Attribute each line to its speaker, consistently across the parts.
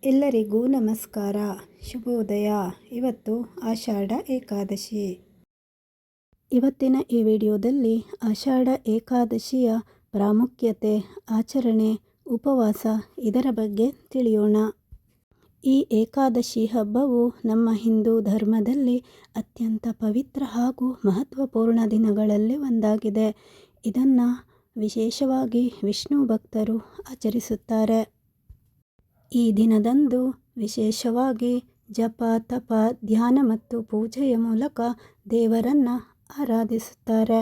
Speaker 1: ಎಲ್ಲರಿಗೂ ನಮಸ್ಕಾರ, ಶುಭೋದಯ. ಇವತ್ತು ಆಷಾಢ ಏಕಾದಶಿ. ಇವತ್ತಿನ ಈ ವಿಡಿಯೋದಲ್ಲಿ ಆಷಾಢ ಏಕಾದಶಿಯ ಪ್ರಾಮುಖ್ಯತೆ, ಆಚರಣೆ, ಉಪವಾಸ ಇದರ ಬಗ್ಗೆ ತಿಳಿಯೋಣ. ಈ ಏಕಾದಶಿ ಹಬ್ಬವು ನಮ್ಮ ಹಿಂದೂ ಧರ್ಮದಲ್ಲಿ ಅತ್ಯಂತ ಪವಿತ್ರ ಹಾಗೂ ಮಹತ್ವಪೂರ್ಣ ದಿನಗಳಲ್ಲಿ ಒಂದಾಗಿದೆ. ಇದನ್ನು ವಿಶೇಷವಾಗಿ ವಿಷ್ಣು ಭಕ್ತರು ಆಚರಿಸುತ್ತಾರೆ. ಈ ದಿನದಂದು ವಿಶೇಷವಾಗಿ ಜಪ, ತಪ, ಧ್ಯಾನ ಮತ್ತು ಪೂಜೆಯ ಮೂಲಕ ದೇವರನ್ನು ಆರಾಧಿಸುತ್ತಾರೆ.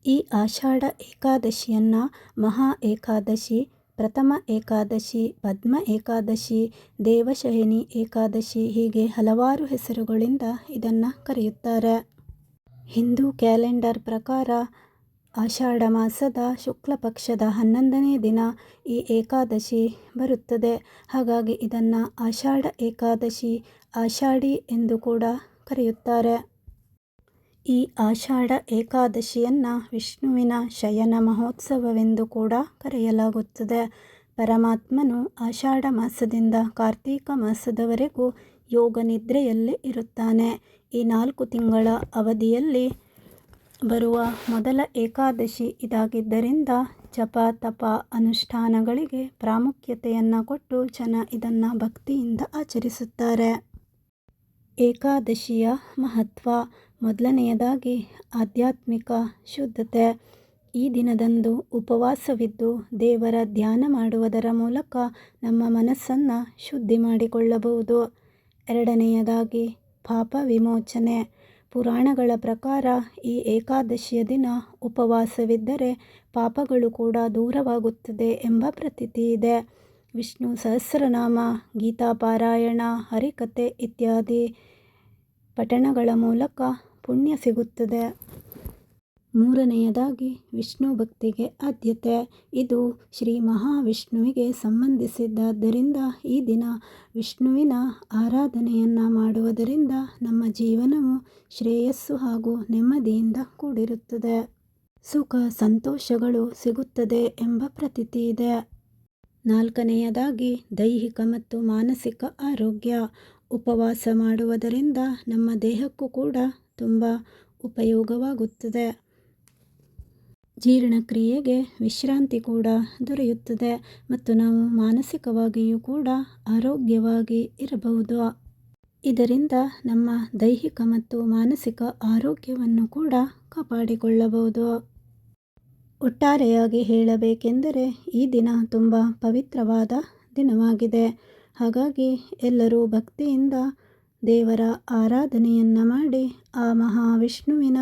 Speaker 1: ಈ ಆಷಾಢ ಏಕಾದಶಿಯನ್ನು ಮಹಾ ಏಕಾದಶಿ, ಪ್ರಥಮ ಏಕಾದಶಿ, ಪದ್ಮ ಏಕಾದಶಿ, ದೇವಶಯನಿ ಏಕಾದಶಿ ಹೀಗೆ ಹಲವಾರು ಹೆಸರುಗಳಿಂದ ಇದನ್ನು ಕರೆಯುತ್ತಾರೆ. ಹಿಂದೂ ಕ್ಯಾಲೆಂಡರ್ ಪ್ರಕಾರ ಆಷಾಢ ಮಾಸದ ಶುಕ್ಲ ಪಕ್ಷದ 11ನೇ ದಿನ ಈ ಏಕಾದಶಿ ಬರುತ್ತದೆ. ಹಾಗಾಗಿ ಇದನ್ನು ಆಷಾಢ ಏಕಾದಶಿ, ಆಷಾಢಿ ಎಂದು ಕೂಡ ಕರೆಯುತ್ತಾರೆ. ಈ ಆಷಾಢ ಏಕಾದಶಿಯನ್ನು ವಿಷ್ಣುವಿನ ಶಯನ ಮಹೋತ್ಸವವೆಂದು ಕೂಡ ಕರೆಯಲಾಗುತ್ತದೆ. ಪರಮಾತ್ಮನು ಆಷಾಢ ಮಾಸದಿಂದ ಕಾರ್ತೀಕ ಮಾಸದವರೆಗೂ ಯೋಗ ನಿದ್ರೆಯಲ್ಲಿ ಇರುತ್ತಾನೆ. ಈ 4 ತಿಂಗಳ ಅವಧಿಯಲ್ಲಿ ಬರುವ ಮೊದಲ ಏಕಾದಶಿ ಇದಾಗಿದ್ದರಿಂದ ಜಪ, ತಪ, ಅನುಷ್ಠಾನಗಳಿಗೆ ಪ್ರಾಮುಖ್ಯತೆಯನ್ನು ಕೊಟ್ಟು ಜನ ಇದನ್ನು ಭಕ್ತಿಯಿಂದ ಆಚರಿಸುತ್ತಾರೆ. ಏಕಾದಶಿಯ ಮಹತ್ವ: ಮೊದಲನೆಯದಾಗಿ ಆಧ್ಯಾತ್ಮಿಕ ಶುದ್ಧತೆ. ಈ ದಿನದಂದು ಉಪವಾಸವಿದ್ದು ದೇವರ ಧ್ಯಾನ ಮಾಡುವುದರ ಮೂಲಕ ನಮ್ಮ ಮನಸ್ಸನ್ನು ಶುದ್ಧಿ ಮಾಡಿಕೊಳ್ಳಬಹುದು. ಎರಡನೆಯದಾಗಿ ಪಾಪ ವಿಮೋಚನೆ. ಪುರಾಣಗಳ ಪ್ರಕಾರ ಈ ಏಕಾದಶಿಯ ದಿನ ಉಪವಾಸವಿದ್ದರೆ ಪಾಪಗಳು ಕೂಡ ದೂರವಾಗುತ್ತದೆ ಎಂಬ ಪ್ರತೀತಿ ಇದೆ. ವಿಷ್ಣು ಸಹಸ್ರನಾಮ, ಗೀತಾಪಾರಾಯಣ, ಹರಿಕಥೆ ಇತ್ಯಾದಿ ಪಠಣಗಳ ಮೂಲಕ ಪುಣ್ಯ ಸಿಗುತ್ತದೆ. ಮೂರನೆಯದಾಗಿ ವಿಷ್ಣು ಭಕ್ತಿಗೆ ಆದ್ಯತೆ. ಇದು ಶ್ರೀ ಮಹಾವಿಷ್ಣುವಿಗೆ ಸಂಬಂಧಿಸಿದ್ದರಿಂದ ಈ ದಿನ ವಿಷ್ಣುವಿನ ಆರಾಧನೆಯನ್ನು ಮಾಡುವುದರಿಂದ ನಮ್ಮ ಜೀವನವು ಶ್ರೇಯಸ್ಸು ಹಾಗೂ ನೆಮ್ಮದಿಯಿಂದ ಕೂಡಿರುತ್ತದೆ. ಸುಖ ಸಂತೋಷಗಳು ಸಿಗುತ್ತದೆ ಎಂಬ ಪ್ರತೀತಿ ಇದೆ. ನಾಲ್ಕನೆಯದಾಗಿ ದೈಹಿಕ ಮತ್ತು ಮಾನಸಿಕ ಆರೋಗ್ಯ. ಉಪವಾಸ ಮಾಡುವುದರಿಂದ ನಮ್ಮ ದೇಹಕ್ಕೂ ಕೂಡ ತುಂಬ ಉಪಯೋಗವಾಗುತ್ತದೆ. ಜೀರ್ಣಕ್ರಿಯೆಗೆ ವಿಶ್ರಾಂತಿ ಕೂಡ ದೊರೆಯುತ್ತದೆ ಮತ್ತು ನಾವು ಮಾನಸಿಕವಾಗಿಯೂ ಕೂಡ ಆರೋಗ್ಯವಾಗಿ ಇರಬಹುದು. ಇದರಿಂದ ನಮ್ಮ ದೈಹಿಕ ಮತ್ತು ಮಾನಸಿಕ ಆರೋಗ್ಯವನ್ನು ಕೂಡ ಕಾಪಾಡಿಕೊಳ್ಳಬಹುದು. ಒಟ್ಟಾರೆಯಾಗಿ ಹೇಳಬೇಕೆಂದರೆ ಈ ದಿನ ತುಂಬ ಪವಿತ್ರವಾದ ದಿನವಾಗಿದೆ. ಹಾಗಾಗಿ ಎಲ್ಲರೂ ಭಕ್ತಿಯಿಂದ ದೇವರ ಆರಾಧನೆಯನ್ನು ಮಾಡಿ ಆ ಮಹಾವಿಷ್ಣುವಿನ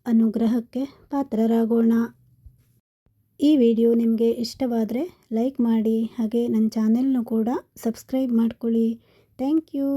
Speaker 1: ಅನುಗ್ರಹಕ್ಕೆ ಪಾತ್ರರಾಗೋಣ. ಈ ವಿಡಿಯೋ ನಿಮಗೆ ಇಷ್ಟವಾದರೆ ಲೈಕ್ ಮಾಡಿ, ಹಾಗೆ ನನ್ನ ಚಾನೆಲ್ನು ಕೂಡ ಸಬ್ಸ್ಕ್ರೈಬ್ ಮಾಡ್ಕೊಳ್ಳಿ. Thank you.